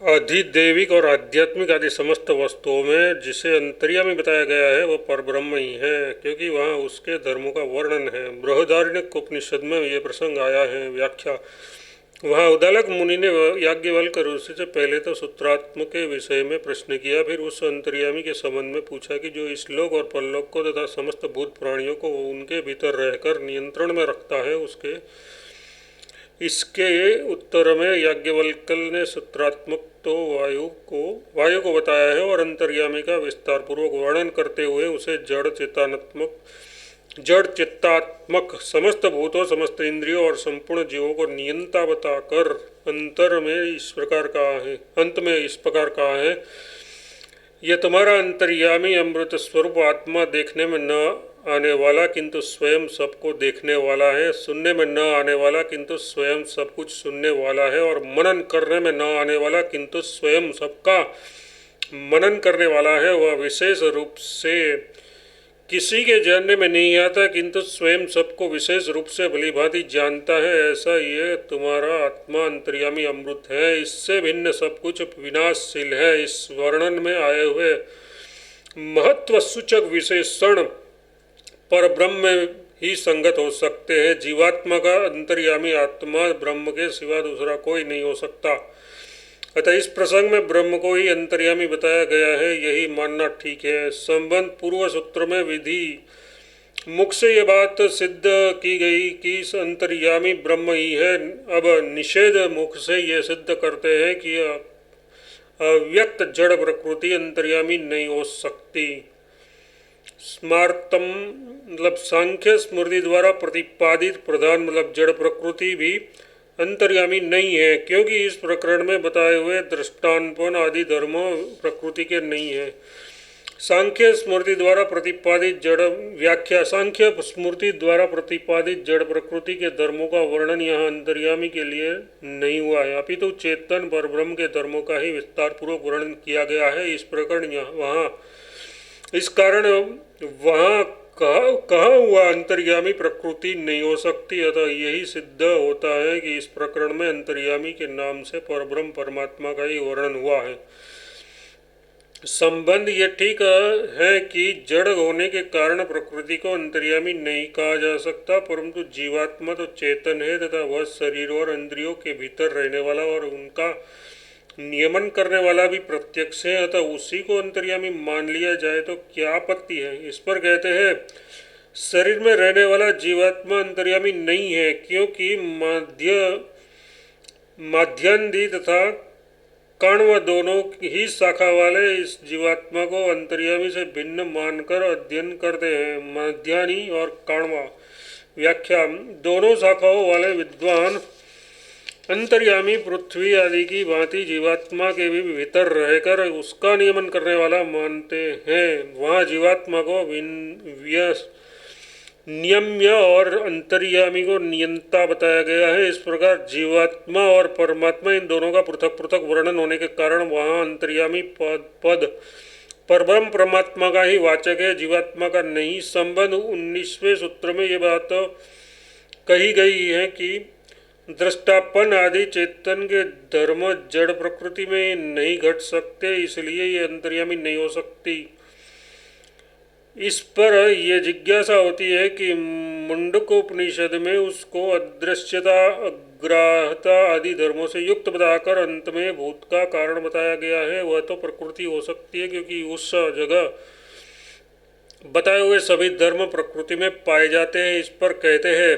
अधिदैविक और आध्यात्मिक आदि समस्त वस्तुओं में जिसे अंतर्यामी बताया गया है वह परब्रह्म ही है, क्योंकि वहाँ उसके धर्मों का वर्णन है। बृहदारण्यक उपनिषद में यह प्रसंग आया है। व्याख्या। वहाँ उद्दालक मुनि ने याज्ञवल्क्य ऋषि से पहले तो सूत्रात्म के विषय में प्रश्न किया, फिर उस अंतर्यामी के संबंध में पूछा कि जो इस लोक और परलोक को तथा समस्त भूत प्राणियों को उनके भीतर रहकर नियंत्रण में रखता है उसके इसके उत्तर में याज्ञवल्क्य ने सूत्रात्मक तो वायु को बताया है और अंतर्यामी का विस्तार पूर्वक वर्णन करते हुए उसे जड़ चित्तात्मक समस्त भूतों, समस्त इंद्रियों और संपूर्ण जीवों को नियंता बताकर अंत में इस प्रकार कहा है, यह तुम्हारा अंतर्यामी अमृत स्वरूप आत्मा देखने में न आने वाला किंतु स्वयं सबको देखने वाला है, सुनने में न आने वाला किंतु स्वयं सब कुछ सुनने वाला है, और मनन करने में न आने वाला किंतु स्वयं सबका मनन करने वाला है। वह विशेष रूप से किसी के जानने में नहीं आता किंतु स्वयं सबको विशेष रूप से भलीभांति जानता है। ऐसा ये तुम्हारा आत्मा अंतर्यामी अमृत है, इससे भिन्न सब कुछ विनाशशील है। इस वर्णन में आए हुए महत्व सूचक विशेषण पर ब्रह्म ही संगत हो सकते हैं। जीवात्मा का अंतर्यामी आत्मा ब्रह्म के सिवा दूसरा कोई नहीं हो सकता। अतः इस प्रसंग में ब्रह्म को ही अंतर्यामी बताया गया है, यही मानना ठीक है। संबंध पूर्व सूत्र में विधि मुख से ये बात सिद्ध की गई कि अंतर्यामी ब्रह्म ही है। अब निषेध मुख से ये सिद्ध करते हैं कि अव्यक्त जड़ प्रकृति अंतर्यामी नहीं हो सकती। स्मार्तम मतलब सांख्य स्मृति द्वारा प्रतिपादित प्रधान मतलब जड़ प्रकृति भी अंतर्यामी नहीं है, क्योंकि इस प्रकरण में बताए हुए दृष्टानपन आदि धर्मों प्रकृति के नहीं है। सांख्य स्मृति द्वारा प्रतिपादित जड़ व्याख्या। सांख्य स्मृति द्वारा प्रतिपादित जड़ प्रकृति के धर्मों का वर्णन यहाँ अंतर्यामी के लिए नहीं हुआ है, अपितु चेतन परब्रह्म के धर्मों का ही विस्तार पूर्वक वर्णन किया गया है। इस प्रकरण वहाँ इस कारण वहाँ कहा हुआ अंतर्यामी प्रकृति नहीं हो सकती। अतः यही सिद्ध होता है कि इस प्रकरण में अंतर्यामी के नाम से परब्रह्म परमात्मा का ही वर्णन हुआ है। संबंध ये ठीक है कि जड़ होने के कारण प्रकृति को अंतर्यामी नहीं कहा जा सकता, परंतु जीवात्मा तो चेतन है तथा वह शरीर और इंद्रियों के भीतर रहने वाला और उनका नियमन करने वाला भी प्रत्यक्ष है। अतः उसी को अंतर्यामी मान लिया जाए तो क्या आपत्ति है। इस पर कहते हैं शरीर में रहने वाला जीवात्मा अंतर्यामी नहीं है, क्योंकि माध्यान्धी तथा कण्व दोनों ही शाखा वाले इस जीवात्मा को अंतर्यामी से भिन्न मानकर अध्ययन करते हैं। माध्यानी और कण्व। व्याख्या। दोनों शाखाओं वाले विद्वान अंतर्यामी पृथ्वी आदि की भांति जीवात्मा के भी भीतर रहकर उसका नियमन करने वाला मानते हैं। वहाँ जीवात्मा को नियम्य और अंतर्यामी को नियंता बताया गया है। इस प्रकार जीवात्मा और परमात्मा इन दोनों का पृथक पृथक वर्णन होने के कारण वहाँ अंतर्यामी पद परब्रह्म परमात्मा का ही वाचक है, जीवात्मा का नहीं। संबंध 19वें सूत्र में ये बात कही गई है कि दृष्टापन आदि चेतन के धर्म जड़ प्रकृति में नहीं घट सकते, इसलिए ये अंतर्यामी नहीं हो सकती। इस पर यह जिज्ञासा होती है कि मुंडकोपनिषद में उसको अदृश्यता अग्राहता आदि धर्मों से युक्त बताकर अंत में भूत का कारण बताया गया है। वह तो प्रकृति हो सकती है, क्योंकि उस जगह बताए हुए सभी धर्म प्रकृति में पाए जाते हैं। इस पर कहते हैं